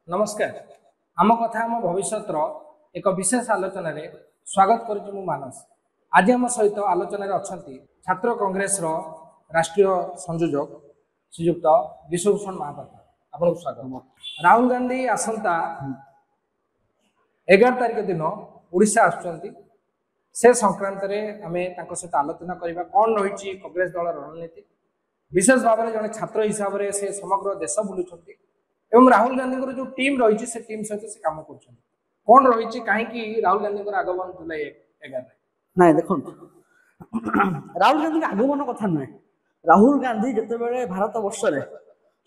नमस्कार। आम कथा आम भविष्य एक विशेष आलोचन स्वागत करुँ मानस। आज आम सहित आलोचन अच्छा छात्र कांग्रेस राष्ट्रीय संयोजक श्रीयुक्त विश्वभूषण महापात्र आपको स्वागत। राहुल गांधी आसंता 11 तारिख दिन ओडिशा आसुचंती से संक्रांत आम सहित आलोचना करवा कौन रही कांग्रेस दल रणनीति विशेष भाव में जड़े छात्र हिसाब से समग्र देश बुलूं एवं राहुल गांधी जो टीम रही से टीम सहित से काम कर कौन रही कहीं राहुल गांधी आगमन जुलाई 11 ना देखो राहुल गांधी आगमन कथा नुहे। राहुल गांधी जिते भारत वर्ष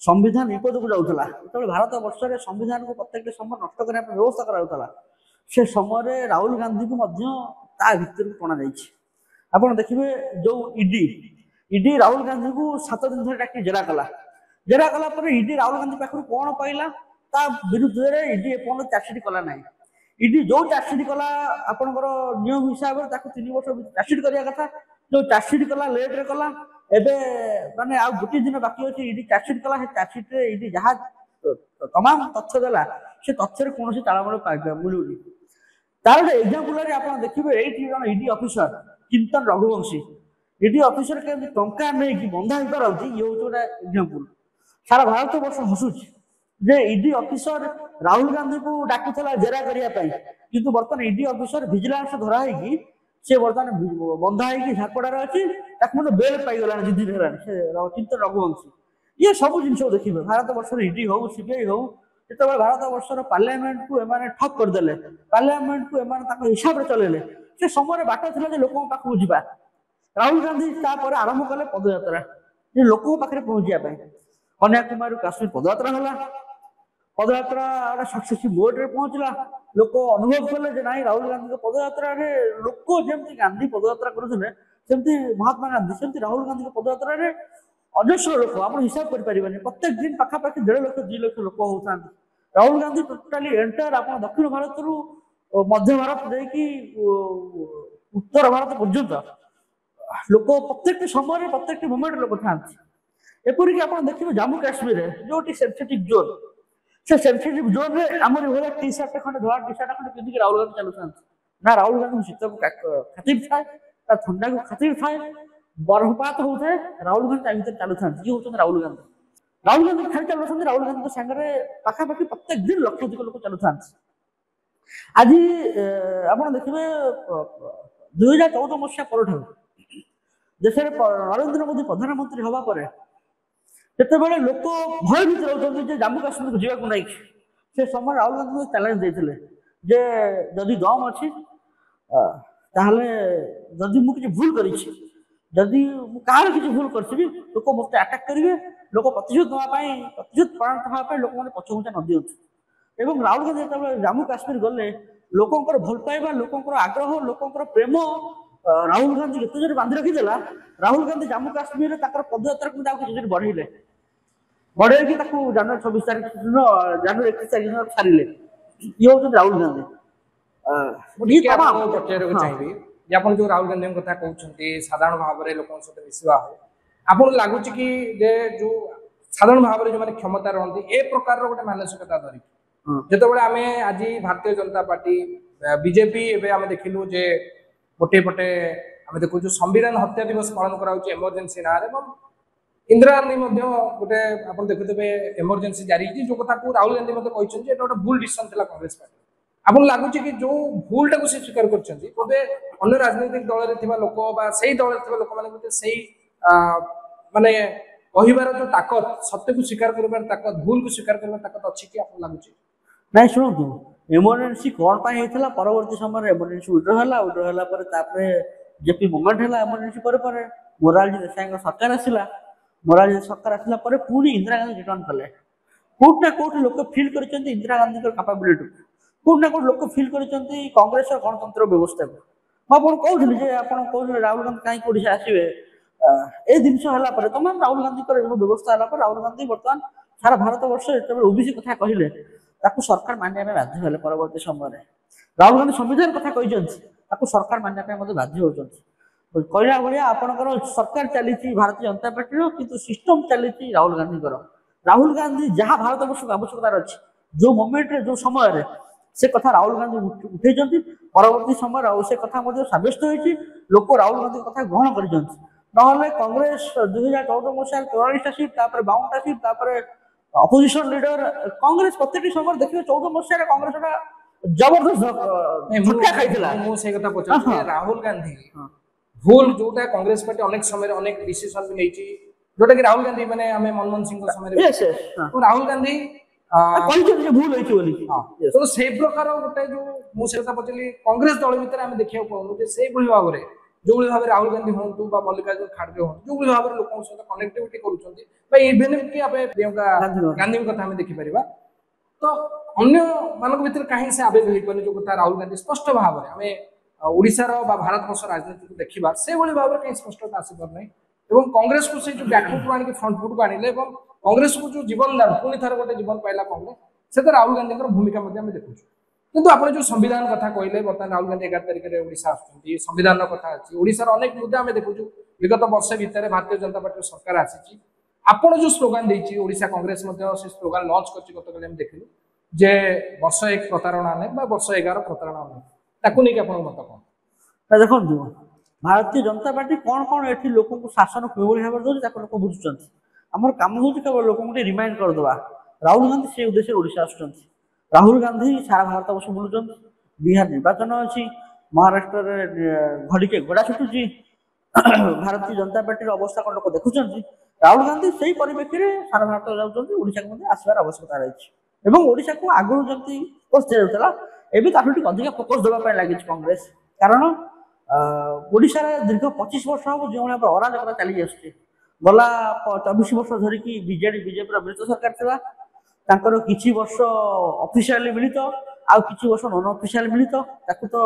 संविधान विपद को जाऊला जो भारत वर्ष संविधान को प्रत्येक समय नष्ट करने व्यवस्था करा से समय राहुल गांधी को भर टणा आप देखिए जो ईडी राहुल गांधी को 7 दिन धर जेरा कला ईडी राहुल गांधी पाखु कौन पाइला विरुद्ध में ईडी एपर्तंत चार्जसीट कला ना। ईडी जो चार्जसीट कला आपंकर नियम हिसाब से 3 वर्ष चार्जसीट करने कथा जो चार्जसीट कला लेट्रे कला एवं मानने आ गोटे दिन बाकी अच्छे ईडी चार्जसीट कला चार्जसीट ईडी जहाँ तमाम तथ्य देला से तथ्य कौन तालमेल मिलूनी। तार गोटे एग्जाम्पल आप देखिए ये ईडी ऑफिसर चिंतन रघुवंशी ईडी ऑफिसर के टंका नहीं बंधा हो पारती ये हूँ गोटे एग्जाम्पल। सारा भारत वर्ष हसुच जे ईडी ऑफिसर राहुल गांधी को डाकुला जेरा करने किंतु बर्तमान ईडी ऑफिसर विजिलेंस धरा से बर्तमान बंधा हो झारपड़ार अच्छी बेल पाईगला चिंतन रघुवंशी ये सब जिन देखिए भारत वर्ष ईडी हो सीबीआई हो जो भारत वर्ष पार्लियामेंट को एम ठप करदे पार्लियामेंट को एम हिसाब से चलेले से समय बाट था लोक पाखक जा राहुल गांधी आरंभ कले पदयात्रा लोक पाखे पहुंचापी कन्याकुमारी काश्मीर पदयात्रा है पदयात्रा सक्सेसफुल मोड में पहुंचला लोक अनुभव कले ना राहुल गांधी पदयात्रा लोक जमी गांधी पदयात्रा करते महात्मा गांधी सेमती राहुल गांधी पदयात्रा अजस्र लोक आप हिसाब करें प्रत्येक दिन पाखापाखि 1.5 लाख 2 लाख लोक होता राहुल गांधी टोटाली एंटायर आप दक्षिण भारत रु मध्य भारत देखी उत्तर भारत पर्यंत लोक प्रत्येक समय प्रत्येक मोमेंट लोक था एपरिक आप देखिए जम्मू काश्मीर जो सेंसिटिव जोन से सेंसिटिव जोन में आम टी सार्ट खंडे धला टी सार्ट खंडे पिंधिक राहुल गांधी चलुता ना राहुल गांधी शीत को खातिर थाए ठंडा को खातिर थाए बरफपात होता है राहुल गांधी भर चलुता ये हूँ राहुल गांधी खाली चलुता राहुल गांधी सागर पाखापाखि प्रत्येक दिन लक्षाधिक लोक चलुता। आज आप देखिए 2014 मसीहा पर देश में नरेंद्र मोदी प्रधानमंत्री हवा पर जिते लोक भयभीत रहते जम्मू काश्मीर को जावाक नहीं से समय राहुल गांधी को चैलेंज देते जे जदि दम अच्छी जदि मुझे भूल करी कहार किसी भूल करी लोक मत आटाक करेंगे लोक प्रतिशोध नापी प्रतिशोध प्राण लोक मैंने पछघुंचा न दिखाँ एवं राहुल गांधी जो जम्मू काश्मीर गले लोकंर भल पाइबा लोकंर आग्रह लोकंर प्रेम राहुल गांधी जिते जोर बांधि रखीदेला राहुल गांधी जम्मू काश्मीर पदयात्रा को किसी बढ़ेले बढ़े जनवरी 26 तारीख जनवरी 31 तारीख छाड़े ये हूँ राहुल गांधी। चाहिए आप जो राहुल गांधी कथा कहते साधारण भाव में लोक सहित मिसवा हो आपको लगुच कि जो साधारण भाव में जो मैंने क्षमता रही ए प्रकार गोटे मानसिकता धरिक जो आम आज भारतीय जनता पार्टी बीजेपी एवं देखिलु जे गोटे पटे आम देखु संविधान हत्या दिवस पालन कर एमरजेंसी ना इंदिरा गांधी गोटे आप देखुए एमरजेंसी जारी जो कथा को राहुल गांधी कहते गोटे भूल डिसीजन था कांग्रेस पार्टी आपको लगुच कि जो भूल टाक से स्वीकार कर राजनीतिक दल में लोक से दल लोक मैंने माने कहबार जो ताकत सत्य को स्वीकार कर ताकत भूल को स्वीकार कर ताकत अच्छी कि आपको लगुच ना शुणु एमरजेंसी कौन होता परवर्ती समय एमरजेंसी विड्र है जेपी मुवमेंट है एमरजेंसी पर मोरारजी देसाई सरकार आसला मोरारजी सरकार आसला पुणी इंदिरा गांधी रिटर्न कले कौट ना कौट लोक फिल कर इंदिरा गांधी कैपेबिलिटी कौट ना कौट लोक फिल कर कांग्रेस गणतंत्र व्यवस्था को मुझे कहते आप राहुल गांधी कहीं ओडिशा आसवे ए जिन तमाम राहुल गांधी व्यवस्था है राहुल गांधी बर्तमान सारा भारत वर्ष जो ओबीसी कथा कहले सरकार मानने बाध्य हेले परवर्ती समय राहुल गांधी संविधान कथा कहते सरकार मानने बाध्य होती कहला भाया आपंकर सरकार चली भारतीय जनता पार्टी किंतु सिस्टम चली राहुल गांधी राहुल गांधी जहाँ भारत वर्ष को आवश्यकता अच्छी जो मोमेंट रे जो समय रे से कथा राहुल गांधी उठेइछन्ति परवर्ती समय रे से कथा मध्ये साब्यस्त होइछि लोक राहुल गांधी कथा ग्रहण करिछन्ति नहले कांग्रेस 2014 मसिया 44टा सीट तापर 52टा सीट तापर अपोजिशन लीडर कांग्रेस प्रत्येक समय देखियो 14 मसिया रे कांग्रेस टा जबरदस्त झटका खाइथिला मु से कथा पचार राहुल गांधी भूल जोटा कांग्रेस पार्टी अनेक समय अनेक डिसीजन भी नेछि जोटा कि राहुल गांधी माने हमें मनमोहन सिंह के समय यस यस तो राहुल गांधी कहिछन जे भूल होइछि बोली तो से प्रकार गोटे जो मु से कथा पचली कांग्रेस दल भीतर हम देखियो पाउनु जे से भली भाव रे जो भली भाव राहुल गांधी होंतु बा मल्लिकार्जुन खड़गे होंतु जो भली भाव लोक सहित कनेक्टिविटी करूछन्ति बा इवन कि आपे प्रियंका गांधी कथा हम देखि परिबा तो अन्य मानक भीतर कहीं से आवेग होई पने जो कथा राहुल गांधी स्पष्ट भाव रे हमें ओडिसा रो बा भारत वर्ष राजनीति को देखिबा से भली भाव रे कहीं स्पष्टता आसी पर नै एवं कांग्रेस को से जो बैकफुट को आनी के फ्रंट फुट को आनिले एवं कांग्रेस को जो जीवन दान पुनी थार गोटे जीवन पाइला कांग्रेस से राहुल गांधी भूमिका मध्ये हम देखु किंतु आपण जो संविधान कथा कहले बर्तमान राहुल गांधी 11 तारिख रे ओडिसा आछुंती संविधान कथा अछि ओडिसा रो अनेक मुद्दा हम देखु विगत वर्ष भीतर भारतीय जनता पार्टी सरकार आसी आपण जो स्लोगन देछि ओडिसा कांग्रेस मध्ये से स्लोगन लॉन्च करछि गतकाल हम देखिलु जे वर्ष 1 प्रतारणा नै बा वर्ष 11 प्रतारणा नै ताकू नै कि आपण मत कोन देखो भारतीय जनता पार्टी कौन कौन एठी लोक को शासन किभଳି भाବରେ दउछि ताको लोक बुझुचंती हमर काम होछि केवल लोक को रिमाइंड कर दवा राहुल गांधी से उद्देश्य ओडिसा आछुचंती राहुल गांधी सारा भारत वर्ष बुलुचंती बिहार निर्वाचन अछि महाराष्ट्र रे घड़ी के गोड़ा छुटुची भारतीय जनता पार्टी अवस्था कोन लोक देखुचंती राहुल गांधी सेही परिप्रेक्षी रे सारा भारत जाउचंती ओडिसा के मध्ये आसीबार आवश्यकता रहिछि एवं ओडिसा को आगु जंती फोकस दियाउतला एबी ताठु टिक अधिक फोकस देबा पय लागिछि कांग्रेस कारण ओडिसा रे दीर्घ 25 वर्ष हम जो अराजकता चली आसुची गला 24 वर्ष धरिकी बीजेडी बीजेपी मिलित सरकार थिला तांकर किछि वर्ष ऑफिशियली मिलित आ किछि वर्ष नॉन ऑफिशियल मिलित ताकू तो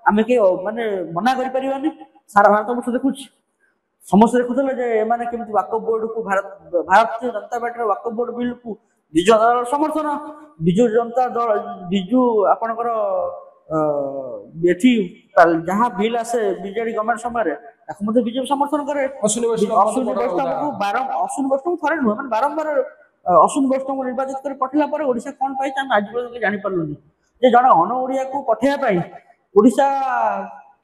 आमे के माने मना करि परिबानी सारा भारत वर्ष देखुछि समस्त देखुतले जे माने केमति वाकफ बोर्ड को भारतीय जनता पार्टी रे वाकफ बोर्ड बिल को बिजु दल समर्थन बिजु जनता दल बिजु आपनकर एठी जहाँ बिल आसे बीजेडी गवर्नमेंट समय ताको मध्ये बीजेपी समर्थन करे अश्विनी वैष्णव को अश्विनी वैष्णव थरे नुह माने बारंबार अश्विनी वैष्णव निर्वाचित कर पठिला पर ओडिसा कोन पाई हम आज पर्यंत जानि परलुनी जे जण अन ओडिया को पठिया पाई ओडिसा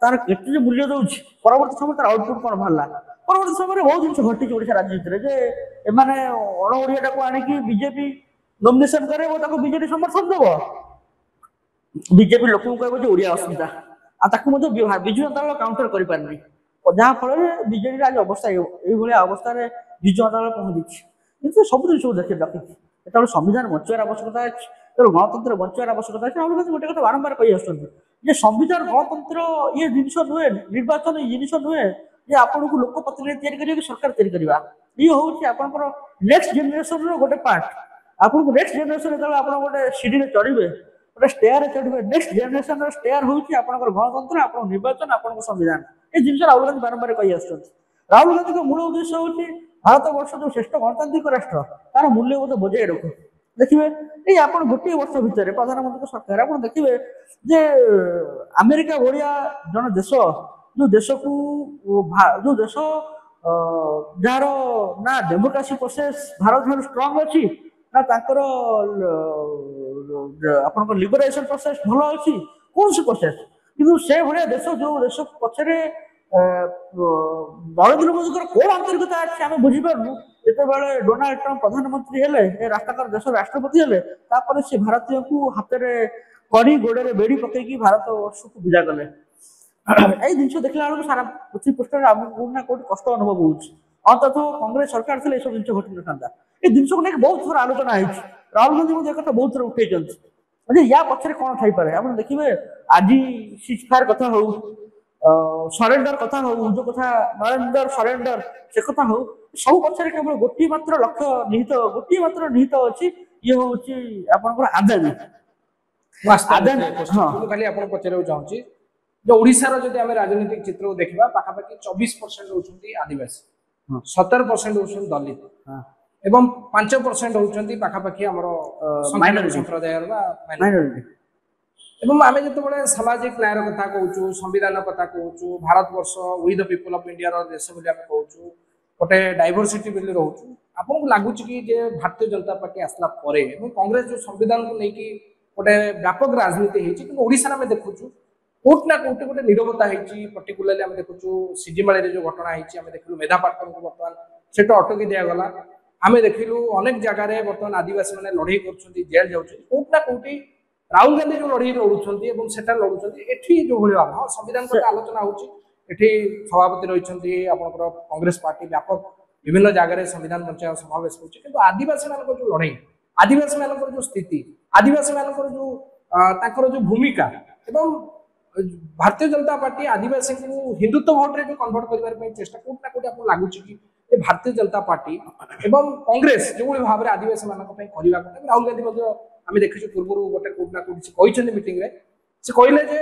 तार केते मूल्य दउछि परवर्ती समय तार आउटपुट कोन भरला परवर्ती समय बहुत दिन घटी ओडिसा राजनीति रे जे एमाने अन ओडिया को आनी कि बीजेपी नॉमिनेशन करे वो ताको बीजेडी समर्थन देबो बीजेपी लोक कहबो ओडिया असुविधा आ ताकू मध्ये बिजु जनता दल काउंटर करि पारनी जहाँ फल बीजेडी आज अवस्था ये अवस्था बिजु जनता दल पहुंची किंतु सब जिन सब देखे रखी संविधान बचार आवश्यकता अच्छी गणतंत्र बचार आवश्यकता अच्छे राहुल गांधी गोटे कथा बारंबार कही आसुँच संविधान गणतंत्र ये जिनस नुहे निर्वाचन ये जिनस नुहे जे आपन को लोक प्रतिनिधि सरकार या ये हूँ आपंकर नेक्स्ट जेनेरेशन रोटे पार्ट आपको नेक्स्ट जेनेरेशन जो आप गोटे सीढ़ी चढ़े गोटे स्टेयर चढ़े नेक्स्ट जेनेरेशन स्टेयर हूँ गणतंत्र आप निर्वाचन आप संविधान ये जिन राहुल गांधी बारंबार कही आसुँच राहुल गांधी का मूल उद्देश्य हूँ भारत वर्ष जो श्रेष्ठ गणतांत्रिक राष्ट्र तार मूल्यबोध बजाय रखु देखिए ये आप गोटे वर्ष भितर प्रधानमंत्री सरकार आप देखिए जे अमेरिका भाया जन देश जो देश को जो देश जार ना डेमोक्रेसी प्रोसेस भारत भाई स्ट्रंग अच्छी ना तांकर आपन लिबरेशन प्रोसेस भल अच्छी कौन सी प्रोसेस किंतु से भाया देश जो देश पछरे नरेंद्र मोदी कौन आंतरिकता अच्छी आम बुझीपारू जिते डोनाल्ड ट्रंप प्रधानमंत्री हेले राष्ट्र देश राष्ट्रपति हेले से भारतीय को हाथ में कड़ी गोड़े बेड़ी पकईकी भारत वर्ष को विदा कले यही जिन देखला बेलू सारा पृथ्वी पृष्ठ आमको ना कौट कष्ट अनुभव होता कांग्रेस सरकार थे सब जिन घटी ना ये जिन को लेकिन बहुत थोड़ा आलोचना है राहुल गांधी एक बहुत थोड़ा उठे या पक्षे कौन थी आप देखिए आज सीज फायर कथा हो सरेंडर कथा हो जो कथा नरेंद्र सरेंडर से कथा हो सब पक्षे केवल गोटे मात्र लक्ष्य निहित गोटे मात्र निहित अच्छी ये हूँ आपंकर आदानी खाली आप पचार चाहूँगी जो ओडिशार जदि आम राजनीतिक चित्र को देखा पाखापाखि 24% होती आदिवासी 17% होती दलित एवं 5% होती पाखापाखि आम संप्रदाय एवं आम जो सामाजिक न्यायर कथा कहूँ संविधान कथा कहूँ Bharatvarsh we the people of India देश बोली आम कहूँ गोटे डाइवर्सिटी बोली रोचु ଆପଣଙ୍କୁ ଲାଗୁଛି କି ଯେ ଭାରତୀୟ ଜନତା ପାର୍ଟି ଆସିଲା ପରେ ଏବଂ କଂଗ୍ରେସ ଯୋଉ ସମ୍ବିଧାନକୁ ନେଇକି ଗୋଟେ ବ୍ୟାପକ ରାଜନୀତି ହେଇଛି କିନ୍ତୁ ଓଡ଼ିଶାରେ ଆମେ ଦେଖୁଛୁ କୋଉଠି ନା କୋଉଠି ଗୋଟେ ନିରବତା ହେଇଛି ପର୍ଟିକୁଲାରଲି ଆମେ ଦେଖୁଛୁ ସିଜିମାଳିରେ ଯୋଉ ଘଟଣା ହେଇଛି ଆମେ ଦେଖିଲୁ ମେଧା ପାଟକରଙ୍କୁ ବର୍ତ୍ତମାନ ସେଟା ଅଟକି ଦିଆଗଲା ଆମେ ଦେଖିଲୁ ଅନେକ ଜାଗାରେ ବର୍ତ୍ତମାନ ଆଦିବାସୀ ମାନେ ଲଢ଼େଇ କରୁଛନ୍ତି ଜେଲ୍ ଯାଉଛନ୍ତି କୋଉଠି ନା କୋଉଠି ରାହୁଲ ଗାନ୍ଧୀ ଯୋଉ ଲଢ଼େଇ ଲଢୁଛନ୍ତି ଏବଂ ସେଟା ଲଢୁଛନ୍ତି ଏଠି ଯୋଉ ଭଳି ଭାବ ହଁ ସମ୍ବିଧାନ କଥା ଆଲୋଚନା ହଉଛି ଏଠି ସଭାପତି ରହିଛନ୍ତି ଆପଣଙ୍କର କଂଗ୍ରେସ ପାର୍ଟି ବ୍ୟାପକ ବିଭିନ୍ନ ଜାଗାରେ ସମ୍ବିଧାନ ବଞ୍ଚାଇବା ସମାବେଶ କରୁଛି କିନ୍ତୁ ଆଦିବାସୀ ମାନଙ୍କର ଯୋଉ ଲଢ଼େଇ ଆଦିବାସୀ ମାନଙ୍କର ଯୋଉ ସ୍ଥିତି ଆଦିବାସୀ ମାନଙ୍କର ଯୋଉ ତାଙ୍କର ଯୋଉ ଭୂମିକା ଏବଂ ଭାରତୀୟ ଜନତା ପାର୍ଟି ଆଦିବାସୀଙ୍କୁ ହିନ୍ଦୁତ୍ୱ ଭୋଟରେ ଯୋଉ କନଭର୍ଟ କରିବା ପାଇଁ ଚେଷ୍ଟା କୋଉଠି ନା କୋଉଠି ଆପଣଙ୍କୁ ଲାଗୁଛି କି ଯେ ଭାରତୀୟ ଜନତା ପାର୍ଟି ଏବଂ କଂଗ୍ରେସ ଯୋଉଭଳି ଭାବରେ ଆଦିବାସୀ ମାନଙ୍କ ପାଇଁ କରିବା କଥା ରାହୁଲ ଗାନ୍ଧୀ ମଧ୍ୟ ଆମେ ଦେଖିଛୁ ପୂର୍ବରୁ ଗୋଟେ କୋଉଠି ନା କୋଉଠି ସେ କହିଛନ୍ତି ମିଟିଂରେ ସେ କହିଲେ ଯେ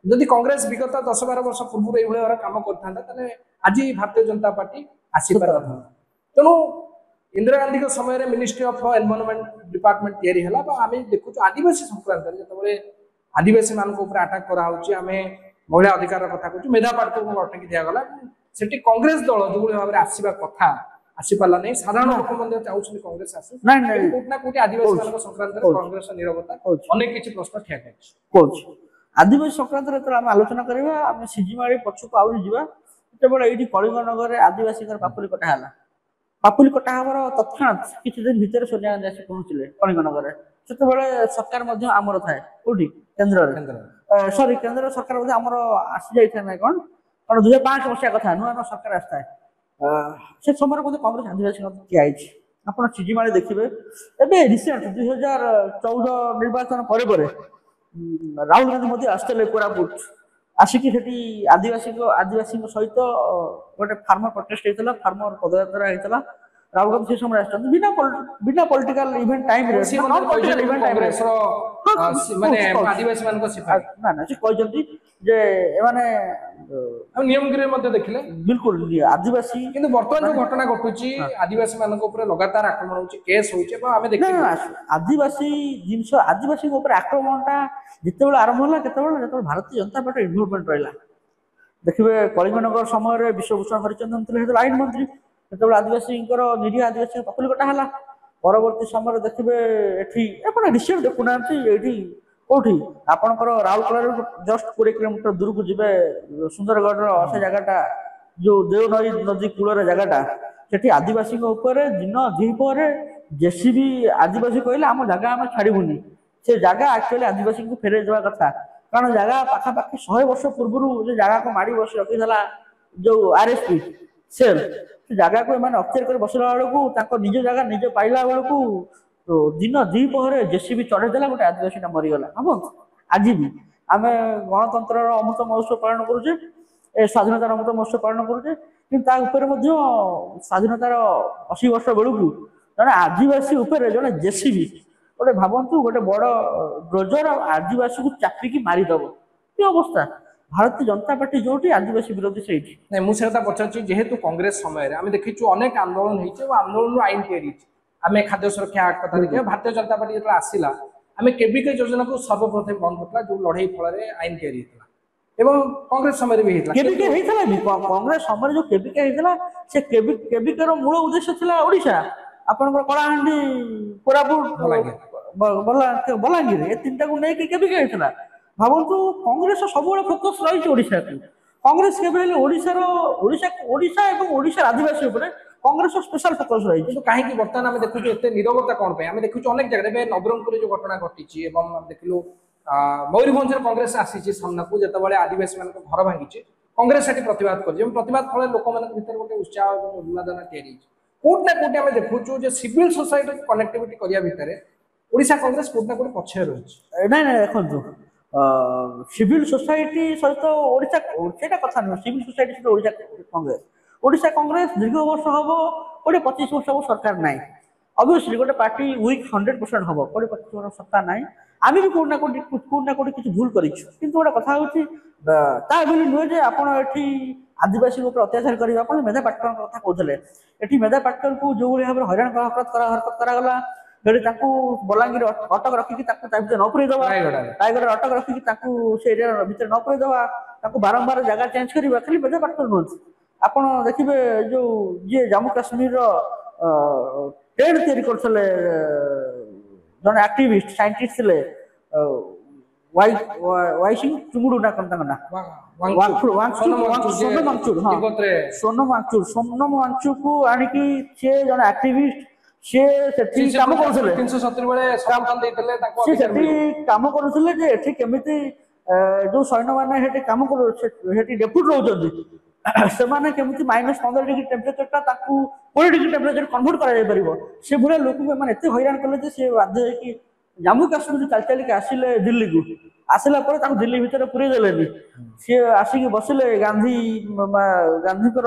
ଯଦି କଂଗ୍ରେସ ବିଗତ 10-12 ବର୍ଷ ପୂର୍ବରୁ ଏଇଭଳି ଭାବରେ କାମ କରିଥାନ୍ତା ତାହେଲେ ଆଜି ଭାରତୀୟ ଜନତା ପାର୍ଟି ଆସିପାରିଥାନ୍ତା ତେଣୁ इंदिरा गांधी समय मिनिस्ट्री ऑफ एनवायरनमेंट डिपार्टमेंट तैयारी है आम देखु आदिवासी संक्रांत जो आदिवासी मान आटाक कराऊँ आम महिला अधिकार कथा कहूँ मेधा पाटकर को अटकी दिगला से कांग्रेस दल जो भाव में आसवा कथा आसीपारा नहीं साधारण लोक चाहते कांग्रेस आसू कौटना कौटी आदिवासी संक्रांत कांग्रेस निरवता अनेक किसी प्रश्न ठिया कर आदिवासी संक्रांत आम आलोचना करवा आम सीजीमाड़ी पछक आहरी जावा ये कलिंग नगर आदिवासी पापुली कटाला पापुली कटा हमार तत्क्षणात किसी दिन भितर सोनिया गांधी आसी पहुंचले कलिंग नगर से सरकार आमर थाए कौटी केन्द्र सॉरी केन्द्र सरकार आमर आसी जाए ना कौन कारण 2005 मसीहा कथा नुआ नुआ सरकार आसता से समय कांग्रेस आदिवासी ठियाई आप सीजीमाड़ी देखिए एवं रिसेंट 2014 निर्वाचन पर राहुल गांधी आसते कोरापुट आसिकी आदिवासी सहित गोटे फार्मर प्रोटेस्ट होता फार्मर पदयात्रा होता राहुल गांधी से समय आसते बिना पॉलिटिकल इवेंट टाइम नियम देखिले बिल्कुल आदिवासी किंतु वर्तमान जो घटना घटुची आदिवासी मानक ऊपर लगातार आक्रमण होची केस होची एवं आमे देखि आदिवासी जिंस आदिवासी ऊपर आक्रमणटा जितेबेले आरंभ होला केतेबेले जेतेबेले भारतीय जनता पार्टी इन्वॉल्वमेंट रहिला देखिबे कलिंगनगर समय विश्वभूषण हरिचंदन थे आईन मंत्री जेतेबेले आदिवासी निरीह आदिवासी पपुली कटा होला परवर्ती समय देखिबे एठी आपण रिसेंट देखुना एठी कौटी आपणकर राउरकेला जस्ट 20 किलोमीटर दूर को जीवे सुंदरगढ़ से जगहटा जो देवनई नदी कूल जगहटा से आदिवासी दिन द्विपर जेसीबी आदिवासी कहले आम जगह आम छाड़बूनी से जगह एक्चुअली आदिवासी को फेरे देवा कथा कारण जगह पाखापाखि 100 वर्ष पूर्व जो जगह को माड़ी बस रखी जो आरएसपी सेल से जगह को अत्याचार कर बसला बेलू निज जगह निज पाइला बेलू तो दिन द्विपहर जेसीबी चढ़ेदेला गोटे आदिवासी मरीगला हम आज भी आम गणतंत्र अमृत महोत्सव पालन करुचे स्वाधीनतार अमृत महोत्सव पालन करुचे कि स्वाधीनतार 80 वर्ष बेलू जड़े आदिवासी जड़े जेसीबी गोटे भावतु गोटे बड़ डोजर आदिवासी को चापिकी मारिदेव कि अवस्था भारतीय जनता पार्टी जो आदिवासी विरोधी से नहीं मुझे पचार जेहेतु कांग्रेस समय आम देखीचु अनेक आंदोलन होती आंदोलन आईन तैयारी आम खाद्य सुरक्षा एक्ट कथा देखिए भारतीय जनता पार्टी जो आसला आम केबीके योजना को सर्वप्रथम बंद करता जो लड़ाई फल आईन तैयारी कांग्रेस समय भी कांग्रेस समय जो केबीके से केबीके मूल उद्देश्य था ओडिशा आपनकर कलाहांडी कोरापुट बलांगीर ए तीनटा को लेके केबीके भावतु कांग्रेस सब फोकस रही ओडिशा को कांग्रेस केबे ओडिशा एवं ओडिशा आदिवासी कांग्रेस स्पेशल फोकस रही किंतु कहीं बर्तमान आम देखु एत निरवता कौन आम देखु अनेक जगह नवरंगपुर जो घटना घटी देखिलु मयूरभंज कांग्रेस आसी सामना को जिते आदिवासी मान घर भांगी कांग्रेस से प्रतिवाद कर फल लोक भर गोटे उत्साह और उन्मादना कौट ना कौटी आम देखु सिविल सोसाइटी कनेक्टिविटी करने भितर ओडिशा कांग्रेस कौट ना कौट पछे रही ना देखो सिविल सोसाइटी सहित ओडिशा सेटा कथा नुह सिविल सोसाइटी सहित ओडिशा कांग्रेस दीर्घ वर्ष हम 20-25 वर्ष हम सरकार ना ऑब्वियसली गोटे पार्टी वीक 100% हम 20-25 वर्ष सरकार ना आम भी कौट ना कौटी किसी भूल करूँ गोटे कथा हूँ नुहे आपड़ ये आदिवासी अत्याचार कर मेधा पाटकर कथा कहते ये मेधा पाटकर को जो भाव में हईराण हरकत करागला बलांगीर अटक रखिकी न पुरेदवा रायगढ़ अटक रखिकी से एरिया भितर न पुरेदवा बारंबार जगह चेंज करवा खाली मेधा पाटकर नुहति आप देखिए जो ये जम्मू काश्मीर ट्रेन तैयारी करथिले जन एक्टिविस्ट साइंटिस्ट थिले वाई सिंह चुंगुडू ना कोन तांगा ना वांगचुर सोनम वांगचुर हाँ सोनम वांगचुर को आनी की से जन एक्टिविस्ट से सेठी काम करथिले 370 बेले समर्थन देइतले ताको से सेठी काम करथिले जे एठी केमिति जो सैन्य माने हेठी काम कर हेठी डेप्यूट रहउछन्ती ସେମାନେ କେମିତି -15 डिग्री टेम्परेचर टा ताकू 20 डिग्री टेम्परेचर कन्वर्ट करा जाय परिबो से भले लोक माने एते हैरान कले जे से बाध्य है कि जम्मू काश्मीर चल चल के आसिले दिल्ली को आसिला पर ताकू दिल्ली भीतर पुरे देलेनी से आसी के बसिले गांधी कर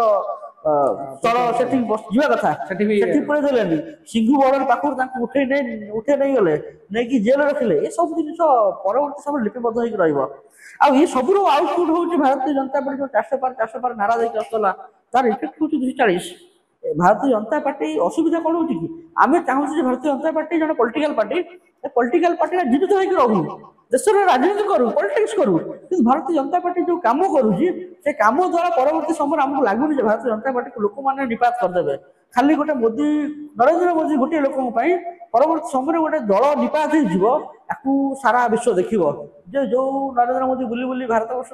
चलो सेठी जीवा कथा सेठी पुरे देलेनी सिंघु बॉर्डर पाखुर ताकू उठे नहीं गले नै कि जेल रखिले ए सब जिनिस परवर्ती समय लिपिबद्ध होई रहइबो आ ये सबरो आउटपुट होची भारतीय जनता पार्टी जो 400 पार नारा देके असला तार इफेक्ट होची 240 भारतीय जनता पार्टी असुविधा कोन होची कि आमे चाहू जे भारतीय जनता पार्टी जण पॉलिटिकल पार्टी जीवित होई कि रहू देश रे राजनीति करू पॉलिटिक्स करू कि भारतीय जनता पार्टी जो काम करूची से काम द्वारा परवर्ती समय हमको लागुनी जे भारतीय जनता पार्टी को लोक माने निपात कर देबे खाली गोटे मोदी नरेंद्र मोदी गोटे लोकन पई परवर्ती समय गोटे दल निपात हो जीवो ताकू सारा विश्व देखिबो जे जो नरेंद्र मोदी बुली बुली भारत वर्ष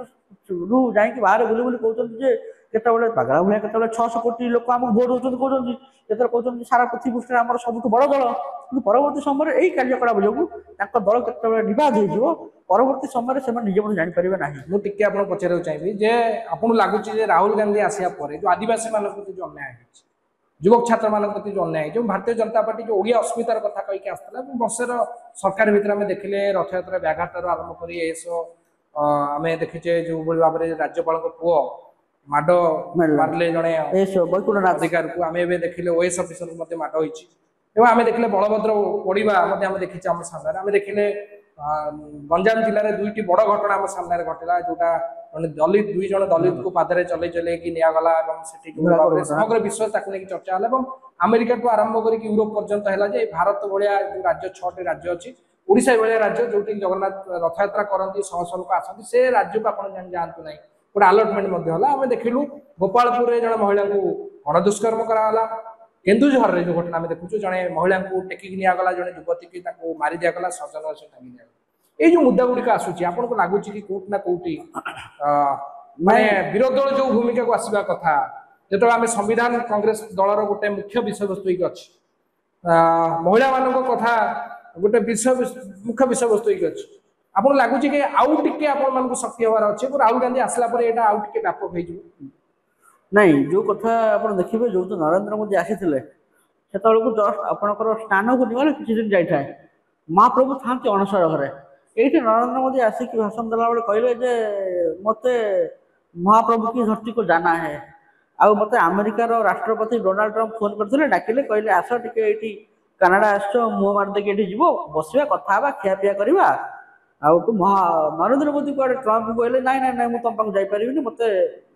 रु जाई कि बाहर बुली बुली कहउछन जे केता बेले पागला भले केता बेले 600 कोटी लोक हम वोट होछन कहउछन केता कहउछन सारा पृथ्वी पृष्ठ हमर सबटु बड़ दल कि परवर्ती समय एई कार्यकलाप जोगु ताको दल केता बेले निपात हो जीवो परवर्ती समय से निजे मन जानि परिबे नाही मु टिके आपण पछेरे चाहिबी जे आपन लागुची जे राहुल गांधी आसिया परे जो आदिवासी मानक प्रति जो अन्याय है युवक छात्र मानक प्रति जो अन्याय जो भारतीय जनता पार्टी जो ओडिया अस्मितार कथा कहि के आस्तला बसर सरकार भीतर में देखिले रथ यात्रा व्याघातर आरंभ करी एसो आमे देखिचे जो बड़ी भाबरे राज्यपाल को पुओ माडो मारले जणे एसो बैकुंठनाथ अधिकार को आमे बे देखिले ओएस ऑफिसर मध्ये माडो होइची एवं आमे देखिले बलभद्र पड़िबा मध्ये आमे देखिचे हम सामने आमे देखिले गंजाम जिले में दुईटी बड़ घटना आम सामने घटला जोटा दलित दुई जन दलित को पादरे चले चले कि नियागला समग्र विश्व ताकू नहीं चर्चा है अमेरिका ठू आरंभ कर यूरोप पर्यंत है भारत भाया जो राज्य 6टी राज्य अच्छी ओडिशा भाया राज्य जो जगन्नाथ रथ यात्रा करती शह शह लोक आसती से राज्य को आप जातु ना गोटे आलटमेंट आम देखिलु गोपालपुर जन महिला को गणदुष्कर्म कराला केन्दुझर जो घटना आम देखु जड़े महिला को टेकिक निगला जड़े युवती की मारी दिगला सजन से टांगी दिया ये जो मुद्दा गुड़िक आसूची आपन को लगुच कि कोट ना कोटी माने विरोध दल जो भूमिका को आसवा कथा जो आम संविधान कांग्रेस दलर गोटे मुख्य विषय वस्तु अच्छी महिला मान कथा गोटे मुख्य विषय वस्तु अच्छी आपन लगुच कि आउ टिके आपण मान शक्ति हबार अच्छे राहुल गांधी आसला पर एटा आउ टिके व्यापक हो नहीं जो कथा आप देखिए जो नरेंद्र मोदी आसी से जस्ट आपंकर स्नान को निगले किसी दिन जाए महाप्रभु था अणसर घरे ये नरेंद्र मोदी आसिक भाषण देला बेले कहले जे मते महाप्रभु की धरती को जाना है आउ मते अमेरिकार राष्ट्रपति डोनाल्ड ट्रंप फोन करते डाकिले कहले आस टिके ये कनाडा आस मुह मारदेक ये जीव बसवा कथा खियापिया करवा आउ तू नरेंद्र मोदी को ट्रंप कहले ना ना ना तुम पाक जापरि मत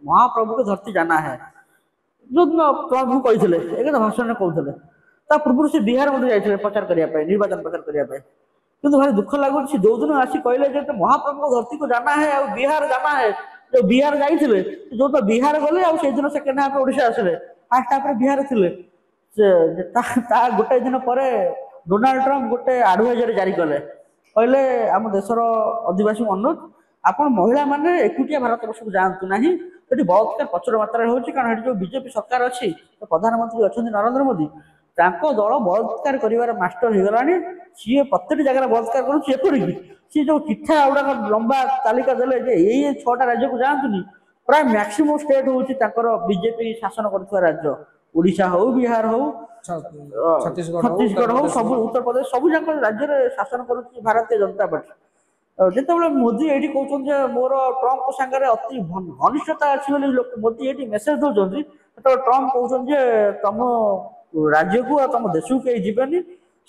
महाप्रभु को धरती जाना है जो ट्रंप कहते एक भाषण में कहते पूर्व से बिहार मध्य जाते प्रचार करने निर्वाचन प्रचार करने किंतु भारी दुख लगुच जो दिन आसी कहले महाप्रभु को धरती को जाना है और बिहार जाना है जो बिहार जाइए जो तो बिहार गले और से दिन सेकेंड हाफ ओडिशा आसिले फास्ट हाफ बिहार थे गोटे दिन पर डोनाल्ड ट्रंप गोटे एडवाइजरी जारी कले कहले आम देशर आदिवासी अनुरोध आप महिला मैंने एकुटिया भारत वर्ष को जातु ना ये बलात्कार प्रचुर मात्रा हो कारण जो बीजेपी सरकार अच्छी तो प्रधानमंत्री अच्छा नरेंद्र मोदी दल बलात्कार कर मास्टर हो गलानी सी प्रत्येक जगह बलात्कार करुपरिक सी जो चिठा गुड़ाक लंबा तालिका देले ये 6टा राज्य को जातुनि प्राय मैक्सिमम स्टेट हूँ बीजेपी शासन कर राज्य ओडिशा हो बिहार हो छत्तीसगढ़ हो सब उत्तर प्रदेश सब जाक राज्य में शासन कर भारतीय जनता पार्टी जिते मोदी ये कहते मोर ट्रंप सागर अति घनिष्ठता अच्छी मोदी ये मेसेज दौरान ट्रंप कहते तुम राज्य को तुम देश को कहीं जीवन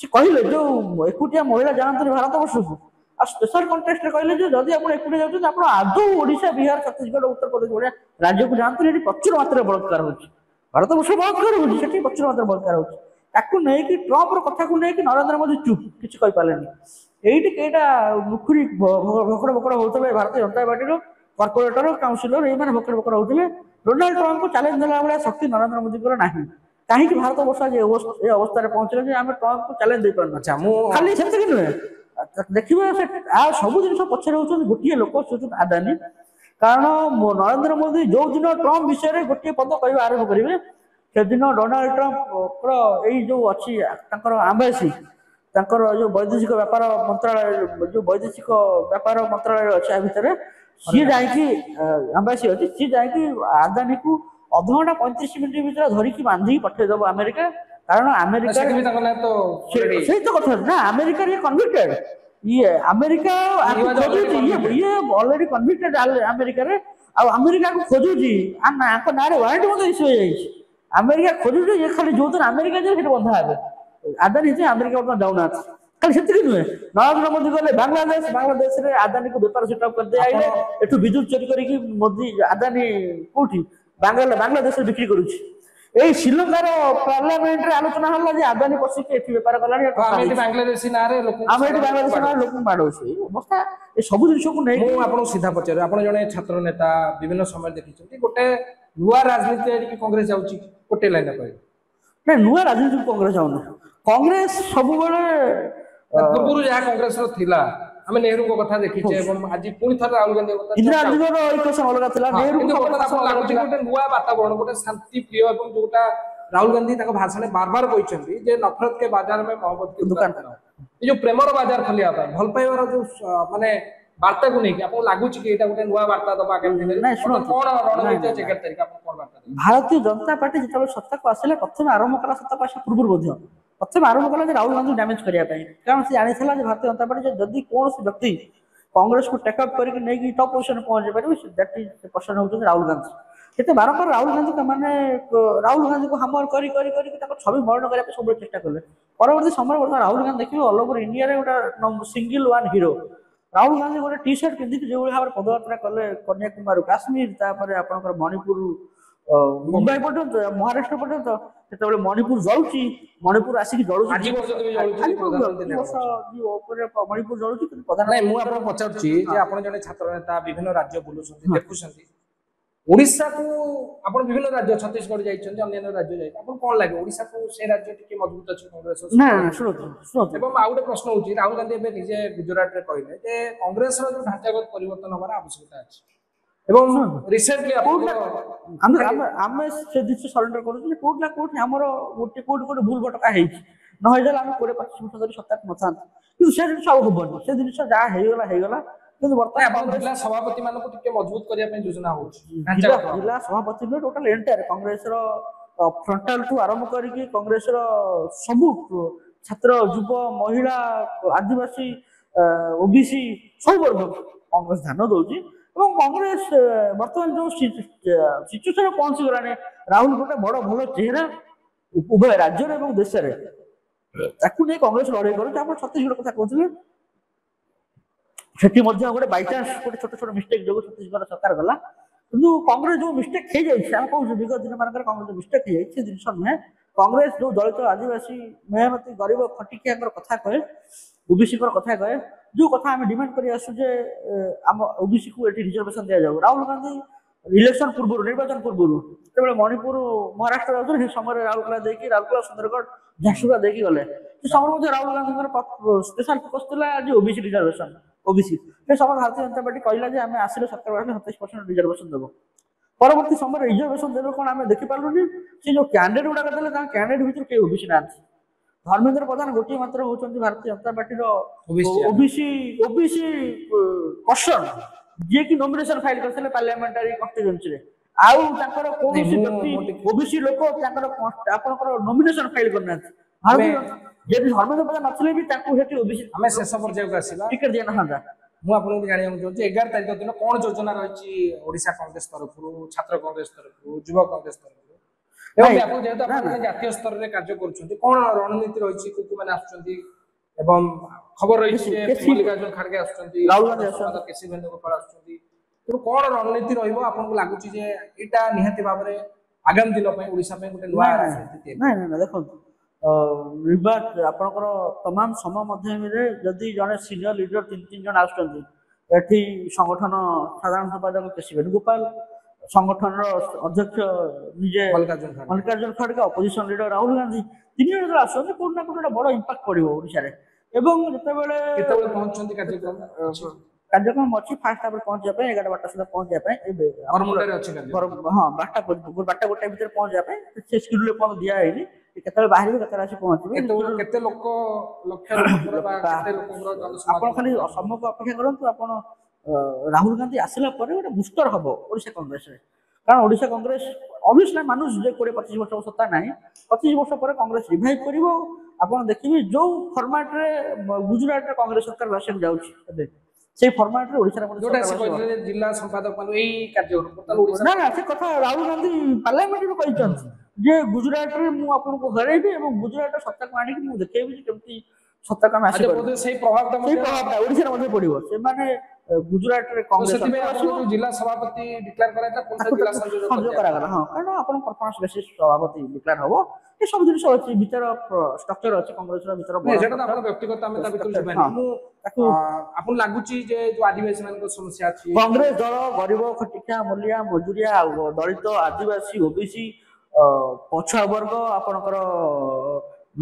से कहले जो एकुटिया महिला जानते भारत वर्ष को आ स्पेशल कंटेस्ट कहले जदि आप एकुटिया जाते आप आदौ ओडिशा बिहार छत्तीसगढ़ उत्तर प्रदेश भाया राज्य को जानते ये प्रचुर मात्रा बलात्कार हो भारत वर्ष बलात्कार हो प्रचुर मात्रा बलात्कार हो ट्रंप कथा को लेकिन नरेंद्र मोदी चुप किसी कहीपारे ये मुखुरी भकड़ भकड़ होते Bharatiya Janata party corporator councillor ये भकड़ भकड़ होते डोनाल्ड ट्रंप को चैलेंज देला भाया शक्ति नरेंद्र मोदी ना कहीं भारत वर्ष आज ए अवस्था पहुंचले जे आम ट्रम्प को चैलेंज दे पारना अच्छा मु खाली सेतिक नुहे देखिए से आ सब जिन पछरे होछन गोटे लोक से आदानी कारण नरेंद्र मोदी जो दिन ट्रम्प विषय में गोटे पद कह आरंभ करेंगे से दिन डोनाल्ड ट्रम्प यही जो अच्छी आम्बासी जो वैदेशिक व्यापार मंत्रालय जो वैदेशिक व्यापार मंत्रालय अच्छे भितर सी जाकि आम्बासी अच्छी सी जाकि आदानी को अध घंटा 35 मिनट भर धरिकी बांधिकी पठेदेव अमेरिका कारण अमेरिका सही तो कथा ना अमेरिका ये कन्विक्टेड ये अमेरिका ये ऑलरेडी कन्विक्टेड अमेरिका रे आ अमेरिका को खोजुची आको नारे वारंटी मत इश्यू हो जाइए अमेरिका खोजुची ये खाली जो दिन अमेरिका जाए सेठी बंधा हेबे आदानी से अमेरिका वर्तमान जाऊना खाली सेतिक नुहे नरेंद्र मोदी गले बांग्लादेश रे आदानी को व्यापार सेटअप कर दे आइले एठु विद्युत चोरी करके मोदी आदानी कोठी बांग्लादेश बिक्री करुची ए श्रीलंकार पार्लियामेंट रे आलोचना हल्ला जे आदानी पसिक एठी व्यापार कलानी आमे बांग्लादेशी नारे लोक माडोसी अवस्था ए सब जिनिस को नै मु आपन सीधा पचारे आपन जने छात्र नेता विभिन्न समय देखिछथि गोटे नुवा राजनीति रे कांग्रेस जाउची गोटे लाइन कहि नै नुवा राजनीति कांग्रेस जाउना कांग्रेस सब बेले पूर्व जहाँ कांग्रेस रो थिला हमें नेहरू को कथा देखिछे एवं आज पुणी थर राहुल गांधी को इंदिरा गांधी रो इक्वेशन अलग थिला नेहरू को कथा लागुची गोटे नुवा वातावरण गोटे शांति प्रिय एवं जोटा राहुल गांधी ताको भाषण बार बार कहछन्ती जे नफरत के बाजार में मोहब्बत की दुकान ये जो प्रेमर बाजार खोलिया भल पाइबार जो माने वार्ता को नहीं आपको लागुची कि एटा गोटे नुवा वार्ता दबा आगामी दिन नहीं सुनो कोन रणनीति 11 तारिख आपको कोन वार्ता भारतीय जनता पार्टी जेतबे सत्ता को आसिले प्रथम आरंभ कला सत्ता पास पूर्व मध्य प्रथम आरंभ कला राहुल गांधी डैमेज करिया कारण से जानी थला भारतीय जनता पार्टी जदि कौन व्यक्ति कांग्रेस को टेकअप करके नहीं टॉप पोजिशन पहुंच पारे दैट इज पर्सन होते राहुल गांधी केते बारंबार राहुल गांधी का माने राहुल गांधी को हमर करी करी करी छवि मरण करने सब चेष्टा कले परवर्ती समय वर्तमान राहुल गांधी देखिए ऑल ओवर इंडिया रे गोटा single one hero Rahul Gandhi गोटे टी शर्ट पिंधि जो भाव पदयात्रा कले कन्याकुमारी काश्मीर तापर आपनकर मणिपुर मुंबई पर्यंत महाराष्ट्र पर्यंत सेतबे मणिपुर जळुची मणिपुर आसिक जळुची आज पर्यंत भी जळुची मणिपुर जळुची प्रधान नहीं मु आपन पचारची जे आपन जने छात्र नेता विभिन्न राज्य बुलुछन्ती देखुछन्ती ओडिसा को आपन विभिन्न राज्य छत्तीसगढ़ जाइछन्ती अन्य राज्य जाइ आपन कोन लागे ओडिसा को से राज्य टिके मजबूत अछि कांग्रेस ना सुनो एवं आउटे प्रश्न होची राहुल गांधी एबे निजे गुजरात रे कहले जे कांग्रेस रो जो ढांचागत परिवर्तन होबार आवश्यकता अछि एवं रिसेंटली आम से जिस सरेंडर करूँ कोट ना कोट आमर गोटे कोट गोटे भूल भटका है न हम 20-25 वर्ष धरी सत्ता नथा कि से जिन सब हम से जिन जहाँ होगला कि बर्तमान सभापति मान मजबूत करने योजना जिला सभापति टोटाल एंटायर कांग्रेस फ्रंटाल टू आरंभ करके कांग्रेस सबू छात्र युव महिला आदिवासी ओबीसी सब वर्ग कांग्रेस ध्यान दौर कांग्रेस बर्तमान जो सिचुएशन पहुंची गलानी राहुल गोटे बड़ भल चेहरा उभय राज्य और देश में कांग्रेस लड़ाई कर छत्तीसगढ़ कथा कहते सेठी गोटे बाई चान्स गोटे छोट छोट मिस्टेक जो छत्तीसगढ़ सरकार गला कि कांग्रेस जो मिस्टेक हो जाए कौन विगत दिन मान कांग्रेस मिस्टेक हो जाए जिन नुहे कांग्रेस जो दलित आदिवासी मेहनती गरीब खटिकिया कथा कहे ओबीसी कथा कहे जो कथा आम डिमांड कर आसुचे आम ओबीसी को एटी रिजर्वेशन दिया जाऊ राहुल गांधी इलेक्शन पूर्व निर्वाचन पूर्व जो मणिपुर महाराष्ट्र जाऊँ समय राउरकेला देखिए राउरकेला सुंदरगढ़ झारसुगुड़ा देखिए गले समय राहुल गांधी स्पेशल फोकस था आज ओबीसी रिजर्वेशन ओबीसी समय भारतीय जनता पार्टी कहला आम आसिले सरकार 27% रिजर्वेशन देव परवर्ती समय रिजर्वेशन देवे कौन आम देखिपारे से जो कैंडिडेट गुड़ाक देते कैंडिडेट भर कई ओबीसी ना धर्मेंद्र प्रधान गोटे मात्र होती Bharatiya Janata party OBC person जी की नॉमिनेशन फाइल करते पार्लियामेंटारी कन्स्टिट्यूएंसी रे आउ ताकर कोनोसी व्यक्ति ओबीसी लोक ताकर आपनकर नॉमिनेशन फाइल करना यदि धर्मेंद्र प्रधान नथिले भी ताकू हेटी ओबीसी हमें शेष पर्याय को आसीबा टिकट दिया ना मु आपन को जानिया चाहूँ 11 तारिख दिन कौन योजना रही ओडिशा कांग्रेस तरफ छात्र कांग्रेस तरफ युवा कांग्रेस तरफ एवं आप जेहेतु आप जातीय स्तर रे कार्य करूछन्ती कोन रणनीति रही को माने आछन्ती एवं खबर रही मल्लिकार्जुन खड़गे आछन्ती राहुल गांधी आछन्ती केसी वेणुगोपाल आछन्ती तो कोन रणनीति रहइबो आपन को लागुची जे एटा निहाती भाबरे आगामी दिन पे ओडिशा पे गोटे नुवा राजनीति नहीं देखो निर्वाचन आपनकर तमाम समय मध्यम रे जदि जने सीनियर लीडर 3 जन आछन्ती एठी संगठन साधारण संपादक केसी वेणुगोपाल संगठन अध्यक्ष निजे मल्लिकार्जुन खड़गे मल्लिकार्जुन खड़गे ऑपोजिशन लीडर राहुल गांधी तीन जन जो आसते कोड ना कोड बड़ इंपैक्ट पड़ो ओडिशा रे एवं जेतेबेले केतेबेले पहुंचछन्ती कार्यक्रम कार्यक्रम अच्छी फास्ट आप पहुंचा 11 सुधा पहुंचा बरमुंडा रे अछि कार्यक्रम हाँ 12 गोटे भीतर पहुंचा से शेड्यूल पहुंच दिया है केतले बाहर केतले आसी पहुंचबे केते लोक लक्ष केते लोकଙ୍କର जनसमाज आपण खाली सम्मुख अपेक्षा करंतु आपण राहुल गांधी आसिला पर गोटे बुस्टर हबो ओडिशा कांग्रेस रे कारण ओडिशा कांग्रेस ऑब्वियसली मानुष जे 20-25 वर्ष सत्ता नाही 25 वर्ष पर कांग्रेस रिवाइव करिवो आपण देखिबे जो फॉर्मेट रे गुजरात रे कांग्रेस सरकार राशन जाउची एबे से फॉर्मेट रे ओडिशा रे जोटा से कहले जिला संपादक मान एई कार्यक्रम टोटल ओडिशा ना से कथा राहुल गांधी पार्लियामेंट रे कहिचन जे गुजरात रे मु आपन को हरेबी एवं गुजरात रे सत्ता को आनी कि मु देखेबी केमती सत्ता काम आसी से प्रभाव ओडिशा रे पड़िबो से माने गुजरात रे कांग्रेस जिला सभापति डिक्लेयर करा था कौन सा जिला संयोजक करा गला हां कारण आपण परफॉर्मेंस बेसिस सभापति डिक्लेयर हबो ए सब जिनिस अछि भीतर स्ट्रक्चर अछि कांग्रेस रो भीतर नै जेटा आपण व्यक्तिगत हम ता भीतर जबानी मु आपण लागुची जे जो आदिवासी मान को समस्या अछि कांग्रेस दल गरीब खटिका मूलिया मजूरिया दलित आदिवासी ओबीसी पछुआ वर्ग आपनकर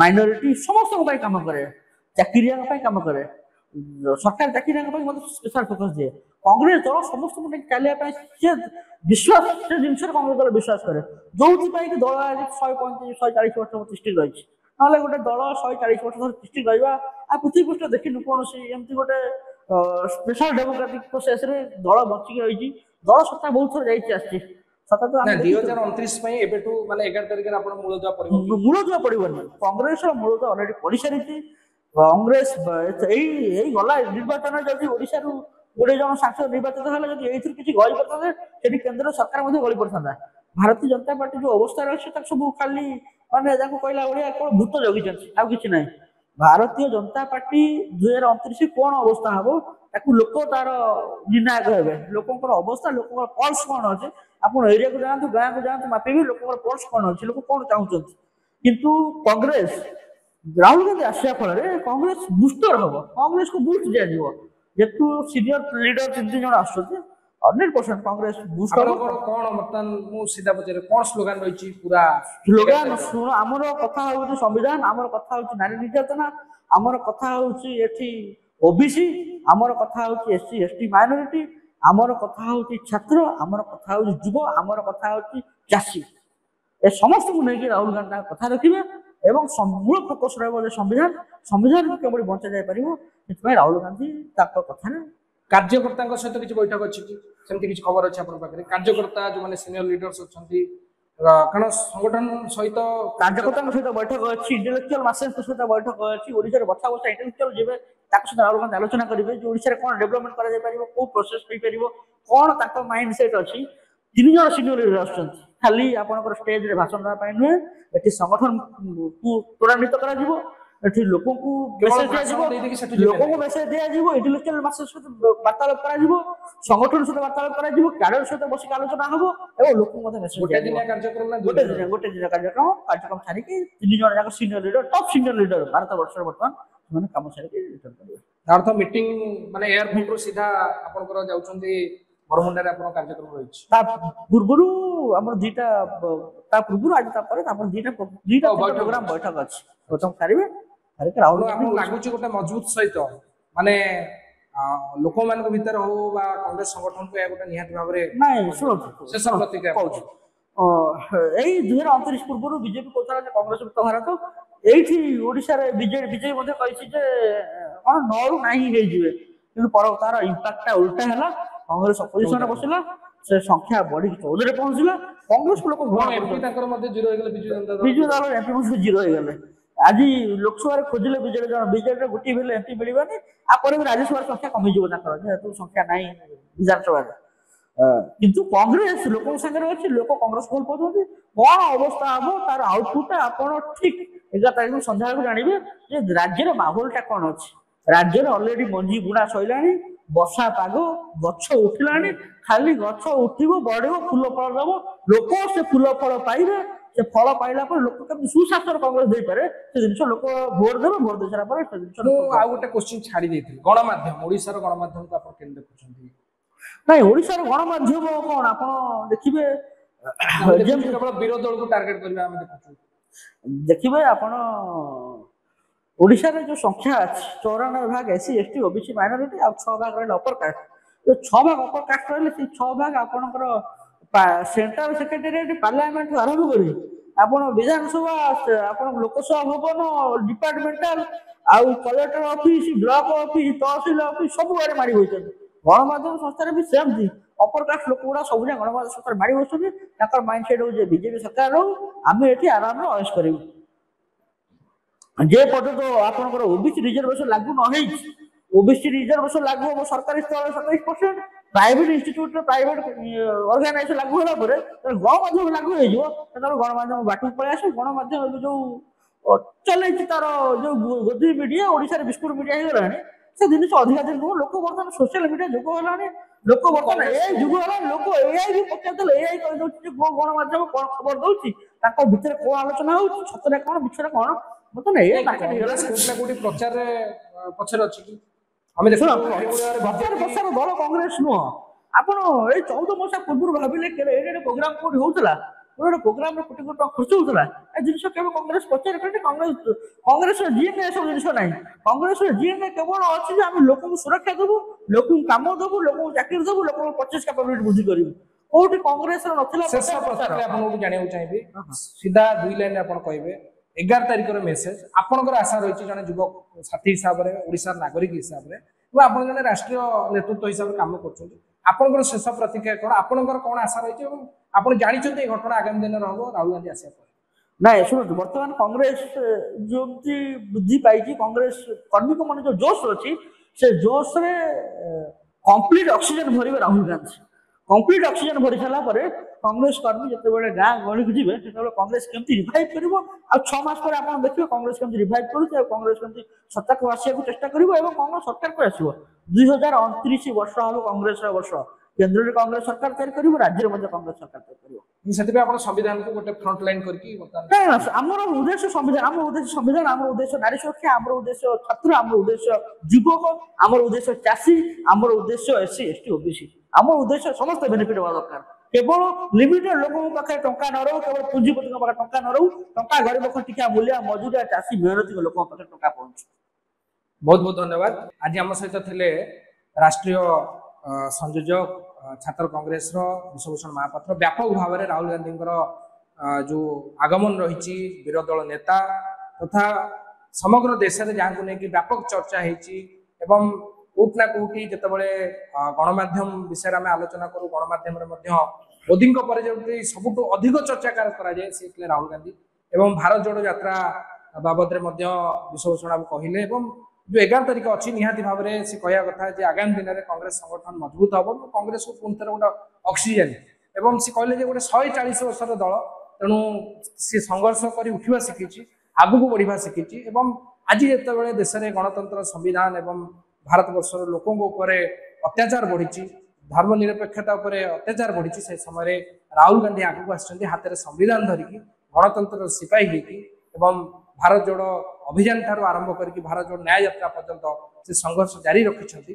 माइनॉरिटी समस्त को काम करे चाकरिया को काम करे सरकार चाकरी स्पेशल फोकस दिए कांग्रेस दल समस्त चलिए से विश्वास से जिन कांग्रेस दल विश्वास करे जो कि दल आज 135-140 वर्ष तिष्ठित रही ना गोटे दल 140 वर्ष तिष्ठित रहा आ पृथ्वी पृष्ठ देखिनु कौन एमती गोटे स्पेशल डेमोक्रेटिक प्रोसेस रे दल बचिक रही दल सत्ता बहुत थर जाइए सत्ता तो 2029 माने 11 तारिख रे मूलदुआ पड़ोनी कांग्रेस मूलदुआ अलरेडी पड़ सारी कांग्रेस गला निर्वाचन जदि ओडिशा रु गोटे जन सांसद निर्वाचित है जब ये किसी गली पड़ता केंद्र सरकार गली पड़ता भारतीय जनता पार्टी जो अवस्था अच्छे सब खाली माने कहला भाया कौन भूत जगी आ कि ना भारतीय जनता पार्टी 2029 कौन अवस्था हम ताकू लोक तार निर्णायक हे लोक अवस्था लोक पल्स कौन अच्छे आप एरिया को जातु गाँव को जातु मापे लोक पल्स कौन अच्छे लोक कौन चाहते किंतु कांग्रेस राहुल गांधी आसा फल कांग्रेस बुस्टर हम कांग्रेस को बुस्ट दिया जेतु सीनियर लीडर 3 जन आस 100% कांग्रेस बुस्ट कौन बर्तमान मु सीधा पचारे कौन स्लोगान रही पूरा स्लोगान सुन आमर कथा होची संविधान आमर कथा होची नारी निर्यातना आमर कथा होची एठी ओबीसी आमर कथा होची एससी एसटी माइनॉरिटी आमर कथा होची छात्र आमर कथा होची युव आमर कथा होची चासी ए समस्त को लेके राहुल गांधी कथा रखिबे एवं मूल फोकस रहा संविधान संविधान को केवल बचा जाए पार राहुल गांधी कथा कार्यकर्ता सहित किसी बैठक अच्छी कि सेमती किसी खबर अच्छे आप कार्यकर्ता जो मैंने सीनियर लीडर्स अच्छा कारण संगठन सहित कार्यकर्ता सहित बैठक अच्छी इंटेलेक्चुअल मासेस सहित बैठक अच्छी ओडिशा बछा बछा इंटेलेक्चुअल जेबे सहित राहुल गांधी आलोचना करेंगे जो ओडिशा कौन डेवलपमेंट करा जाय परिबो को प्रोसेस होई परिबो कौन ताको माइंड सेट अच्छी 3 जन सीनियर लीडर आछंती खाली आपनकर स्टेज रे भाषण देबा पई नुहे एठी संगठन को त्वरान्वित करा जिवो एठी लोकों को मेसेज दिया जिवो लोकों को मेसेज दिया जिवो इंटेलेक्चुअल मासेस सहित वार्तालाप करा जिवो संगठन सहित वार्तालाप करा जिवो कैडर सहित बसी आलोचना हबो एवं लोकों मते मेसेज गोटे दिन कार्यक्रम ना गोटे दिन कार्यक्रम छाड़ी के 3 जन जाक senior leader top senior leader Bharat वर्ष वर्तमान माने काम छाड़ी के रिटर्न करिवे अर्थ मीटिंग माने एयरपोर्ट रो सीधा आपनकर जाउछंती बरमुंडा रे आपन कार्यक्रम रहिछ ता पूर्वरु हमर दीटा ता पूर्वरु आज ता पर हमर दीटा प्रोग्राम बैठक अछि प्रथम करिवे अरे राहुल आपन लागुची गोटे मजबूत सहित माने लोक मान को भीतर हो बा कांग्रेस संगठन को या गोटे निहाती भाबरे नाही सुनो शेष प्रतिक्रिया कहू एई 2029 पूर्वरु बीजेपी कोथरा जे कांग्रेस मुक्त भारत एठी ओडिसा रे बीजेपी मध्ये कहिछि जे कोन नरु नाही हे जिवे किंतु पर तार इंपैक्ट उल्टा हला कांग्रेस अपोजिशन रे बसिला से संख्या बढ़ी 14 रे पहुंचला कांग्रेस को लोक भोट एमपी ताकर मध्ये जीरो हो गेले बिजू दल एमपी मध्ये जीरो हो गेले आज लोकसभा रे खोजिले बीजेपी जन बीजेपी रे गुटी बेले एमपी मिलिबानी आ पर राज्यसभा संख्या कमी जीव ताकर जेतु संख्या नाही विधानसभा किंतु कांग्रेस लोक संगे अछि लोक कांग्रेस को पहुंचो कोन अवस्था हम तार आउटपुट आपण ठीक 11 तारिख संध्या को जानिबे जे राज्य रे माहौल ता कोन अछि राज्य रे ऑलरेडी मंजी बुणा सइलानी वर्षा पाग गछ उठिलानी खाली गछ उठिबो बढिबो फूल फल दबो लोक से फूल फल पाइबे से फल पाइला पर लोक केम सुशासन कांग्रेस देई पारे से जिंस लोक वोट देबो वोट दे सारा पर से जिंस आ गोटे क्वेश्चन छाडी देथिल गणमाध्यम ओडिसा रो गणमाध्यम को आप केन देखुछंती ନାଇଁ ଓଡ଼ିଶାର ଗଣମାଧ୍ୟମ କ'ଣ ଆପଣ ଦେଖିବେ କେବଳ ବିରୋଧୀ ଦଳକୁ ଟାର୍ଗେଟ କରିବା ଆମେ ଦେଖୁଛୁ। ଦେଖିବେ ଆପଣ ଓଡ଼ିଶାରେ ଯୋଉ ସଂଖ୍ୟା ଅଛି 94% SC ST OBC ମାଇନରିଟି ଆଉ 6% ରହିଲେ ଅପର କାଷ୍ଟ। ଯୋଉ 6% ଅପର କାଷ୍ଟ ରହିଲେ ସେଇ 6% ଆପଣଙ୍କର ସେଣ୍ଟ୍ରାଲ ସେକ୍ରେଟାରିଏଟ ପାର୍ଲାମେଣ୍ଟ ଆରମ୍ଭ କରି ଆପଣ ବିଧାନସଭା ଆପଣ ଲୋକସଭା ଭବନ ଡିପାର୍ଟମେଣ୍ଟାଲ ଆଉ କଲେକ୍ଟର ଅଫିସ ବ୍ଲକ ଅଫିସ ତହସିଲ ଅଫିସ ସବୁଆଡେ ମାଡ଼ି ବସିଛନ୍ତି। ଗଣମାଧ୍ୟମ ସଂସ୍ଥାରେ ବି ସେମିତି ଅପର କାଷ୍ଟ ଲୋକ ଗୁଡ଼ା ସବୁ ଗଣମାଧ୍ୟମ ସଂସ୍ଥାରେ ମାଡ଼ି ବସୁଛନ୍ତି। ତାଙ୍କର ମାଇଣ୍ଡ ସେଟ୍ ହଉଛି ବିଜେପି ସରକାର ରହୁ ଆମେ ଏଠି ଆରାମରେ ଅଏସ୍ କରିବୁ। ଯେ ପର୍ଯ୍ୟନ୍ତ ଆପଣଙ୍କର ଓବିସି ରିଜର୍ଭେସନ ଲାଗୁ ନ ହେଇଛି ଓବିସି ରିଜର୍ଭେସନ ଲାଗୁ ହବ ସରକାରୀ ସ୍ତରରେ 27%, ପ୍ରାଇଭେଟ ଇନଷ୍ଟିଚ୍ୟୁଟରେ ପ୍ରାଇଭେଟ ଅର୍ଗାନାଇଜେସନ ଲାଗୁ ହେଲା ପରେ ଗଣମାଧ୍ୟମ ଲାଗୁ ହେଇଯିବ ସେତେବେଳେ ଗଣମାଧ୍ୟମ ବାଟକୁ ପଳେଇ ଆସିବ। ଗଣମାଧ୍ୟମ ଏବେ ଯୋଉ ଚଲେଇଛି ତାର ଯୋଉ ଗୋଦି ମିଡିଆ ଓଡ଼ିଶାରେ ବିସ୍କୁଟ ମିଡିଆ ହେଇଗଲାଣି ସେ ଜିନିଷ ଅଧିକା ଦିନ ନୁହଁ। ଲୋକ ବର୍ତ୍ତମାନ ସୋସିଆଲ ମିଡିଆ ଯୁଗ ହେଲାଣି। ଲୋକ ବର୍ତ୍ତମାନ ଏଆଇ ଯୁଗ ହେଲାଣି। ଲୋକ ଏଆଇ ବି ପଚାରିଦେଲେ ଏଆଇ କହିଦଉଛି ଯେ ଗଣମାଧ୍ୟମ କଣ ଖବର ଦଉଛି ତାଙ୍କ ଭିତରେ କଣ ଆଲୋଚନା ହଉଛି ସତରେ କଣ ମିଛରେ କଣ ବର୍ତ୍ତମାନ ଏଆଇ ମାର୍କେଟ ହେଇଗଲା। କୋଉଠି ପ୍ରଚାରରେ ପଛରେ ଅଛି କି ଆମେ ଦେଖୁଛୁ ପ୍ରଚାର ଦଳ କଂଗ୍ରେସ ନୁହଁ। ଆପଣ ଏଇ 14 ମସିହା ପୂର୍ବରୁ ଭାବିଲେ ଏଇଟା ପ୍ରୋଗ୍ରାମ କୋଉଠି ହଉଥିଲା ଗୋଟେ ପ୍ରୋଗ୍ରାମରେ କୋଟି କୋଟି ଟଙ୍କା ଖର୍ଚ୍ଚ ହଉଥିଲା। ଏ ଜିନିଷ କେବେ କଂଗ୍ରେସ ପଚାର କରେନି। କଂଗ୍ରେସର ଜିଏନ୍ଏ ଏସବୁ ଜିନିଷ ନାହିଁ। କଂଗ୍ରେସର ଜିଏନ୍ଏ କେବଳ ଅଛି ଯେ ଆମେ ଲୋକଙ୍କୁ ସୁରକ୍ଷା ଦେବୁ ଲୋକଙ୍କୁ କାମ ଦେବୁ ଲୋକଙ୍କୁ ଚାକିରି ଦେବୁ ଲୋକଙ୍କୁ ପରଚେଜ କ୍ୟାପାବିଲିଟି ବୃଦ୍ଧି କରିବୁ। କୋଉଠି କଂଗ୍ରେସର ନଥିଲା। ଶେଷ ପ୍ରଶ୍ନରେ ଆପଣଙ୍କୁ ଜାଣିବାକୁ ଚାହିଁବି ସିଧା 2 ଲାଇନରେ ଆପଣ କହିବେ 11 ତାରିଖର ମେସେଜ ଆପଣଙ୍କର ଆଶା ରହିଛି ଜଣେ ଯୁବ ସାଥୀ ହିସାବରେ ଓଡ଼ିଶାର ନାଗରିକ ହିସାବରେ ଏବଂ ଆପଣ ଜଣେ ରାଷ୍ଟ୍ରୀୟ ନେତୃତ୍ୱ ହିସାବରେ କାମ କରୁଛନ୍ତି ଆପଣଙ୍କର ଶେଷ ପ୍ରତିକ୍ରିୟା କ'ଣ ଆପଣଙ୍କର କ'ଣ ଆଶା ରହିଛି ଏବଂ ଆପଣ ଜାଣିଛନ୍ତି ଏ ଘଟଣା ଆଗାମୀ ଦିନରେ ହବ ରାହୁଲ ଗାନ୍ଧୀ ଆସିବା ପରେ? ନାଇଁ ଶୁଣନ୍ତୁ ବର୍ତ୍ତମାନ କଂଗ୍ରେସ ଯେମିତି ବୃଦ୍ଧି ପାଇଛି କଂଗ୍ରେସ କର୍ମୀଙ୍କ ମନେ ଯୋଉ ଜୋଶ ଅଛି ସେ ଜୋଶରେ କମ୍ପ୍ଲିଟ ଅକ୍ସିଜେନ ଭରିବେ ରାହୁଲ ଗାନ୍ଧୀ। କମ୍ପ୍ଲିଟ ଅକ୍ସିଜେନ ଭରି ସାରିଲା ପରେ କଂଗ୍ରେସ କର୍ମୀ ଯେତେବେଳେ ଗାଁ ଗହଳିକୁ ଯିବେ ସେତେବେଳେ କଂଗ୍ରେସ କେମିତି ରିଭାଇଭ କରିବ ଆଉ 6 ମାସ ପରେ ଆପଣ ଦେଖିବେ କଂଗ୍ରେସ କେମିତି ରିଭାଇଭ କରୁଛି ଆଉ କଂଗ୍ରେସ କେମିତି ସତ୍ତାକୁ ଆସିବାକୁ ଚେଷ୍ଟା କରିବ ଏବଂ କଂଗ୍ରେସ ସରକାରକୁ ଆସିବ। 2029 ବର୍ଷ ହବ କଂଗ୍ରେସର ବର୍ଷ। କେନ୍ଦ୍ରରେ କଂଗ୍ରେସ ସରକାର ତିଆରି କରିବ ରାଜ୍ୟରେ ମଧ୍ୟ କଂଗ୍ରେସ ସରକାର ତିଆରି କରିବ। ସେଥିପାଇଁ ଆପଣ ସମ୍ବିଧାନକୁ ଗୋଟେ ଫ୍ରଣ୍ଟ ଲାଇନ କରିକି ଆମର ଉଦ୍ଦେଶ୍ୟ ସମ୍ବିଧାନ ଆମର ଉଦ୍ଦେଶ୍ୟ ସମ୍ବିଧାନ ଆମର ଉଦ୍ଦେଶ୍ୟ ନାରୀ ସୁରକ୍ଷା ଆମର ଉଦ୍ଦେଶ୍ୟ ଛାତ୍ର ଆମର ଉଦ୍ଦେଶ୍ୟ ଯୁବକ ଆମର ଉଦ୍ଦେଶ୍ୟ ଚାଷୀ ଆମର ଉଦ୍ଦେଶ୍ୟ SC ST OBC ଆମର ଉଦ୍ଦେଶ୍ୟ ସମସ୍ତେ ବେନିଫିଟ ହେବା ଦରକାର। କେବଳ ଲିମିଟେଡ ଲୋକଙ୍କ ପାଖରେ ଟଙ୍କା ନ ରହୁ କେବଳ ପୁଞ୍ଜିପତିଙ୍କ ପାଖରେ ଟଙ୍କା ନ ରହୁ ଟଙ୍କା ଗରିବ ଖଟିକିଆ ମୂଲିଆ ମଜୁରିଆ ଚାଷୀ ମେହନତି ଲୋକଙ୍କ ପାଖରେ ଟଙ୍କା ପହଞ୍ଚୁ। ବହୁତ ବହୁତ ଧନ୍ୟବାଦ। ଆଜି ଆମ ସହିତ ଥିଲେ ରାଷ୍ଟ୍ରୀୟ ସଂଯୋଜକ ଛାତ୍ର କଂଗ୍ରେସର ବିଶ୍ୱଭୂଷଣ ମହାପାତ୍ର ବ୍ୟାପକ ଭାବରେ ରାହୁଲ ଗାନ୍ଧୀଙ୍କର ଯୋଉ ଆଗମନ ରହିଛି ବିରୋଧୀ ଦଳ ନେତା ତଥା ସମଗ୍ର ଦେଶରେ ଯାହାକୁ ନେଇକି ବ୍ୟାପକ ଚର୍ଚ୍ଚା ହେଇଛି ଏବଂ କୋଉଠି ନା କୋଉଠି ଯେତେବେଳେ ଗଣମାଧ୍ୟମ ବିଷୟରେ ଆମେ ଆଲୋଚନା କରୁ ଗଣମାଧ୍ୟମରେ ମଧ୍ୟ ମୋଦିଙ୍କ ପରେ ଯେମିତି ସବୁଠୁ ଅଧିକ ଚର୍ଚ୍ଚା କରାଯାଏ ସେ ଥିଲେ ରାହୁଲ ଗାନ୍ଧୀ ଏବଂ ଭାରତ ଯୋଡ ଯାତ୍ରା ବାବଦରେ ମଧ୍ୟ ବିଶ୍ୱଭୂଷଣ ବାବୁ କହିଲେ ଏବଂ जो 11 तारिख अच्छी निहाती भाव में से कहया कथा जे आगामी दिन में कांग्रेस संगठन मजबूत हम कांग्रेस को पुणी थे गोटे ऑक्सीजन एवं सी कहले जे गोटे 140 वर्षर दल तेणु सी संघर्ष कर उठा शिखी आगू को बढ़ा शिखी आज जिते देश में गणतंत्र संविधान एवं भारत वर्षर लोकों अत्याचार बढ़ी धर्मनिरपेक्षता अत्याचार बढ़ी से समय राहुल गांधी आगू आसछन्ती हाथ में संविधान धरिकी गणतंत्र सिपाही होगी भारत जोड़ो अभियान ठार आरंभ करके भारत जोड़ न्याय यात्रा पर्यंत से संघर्ष जारी रखिंट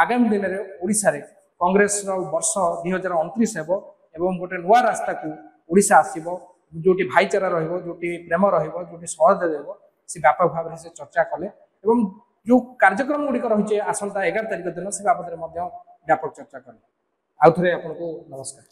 आगामी दिन में ओडिशा रे कांग्रेस वर्ष 2029 हेबो एवं गोटे नुआ रास्ता को ओडिशा आसीबो जोटी भाईचारा रहिबो जोटी प्रेम रहिबो जोटी सहयोग देबो से व्यापक भाव से चर्चा कले एवं जो कार्यक्रम गुड़िक रही आसंता 11 तारिख दिन से बाबद व्यापक चर्चा कले आउ थे आपको नमस्कार।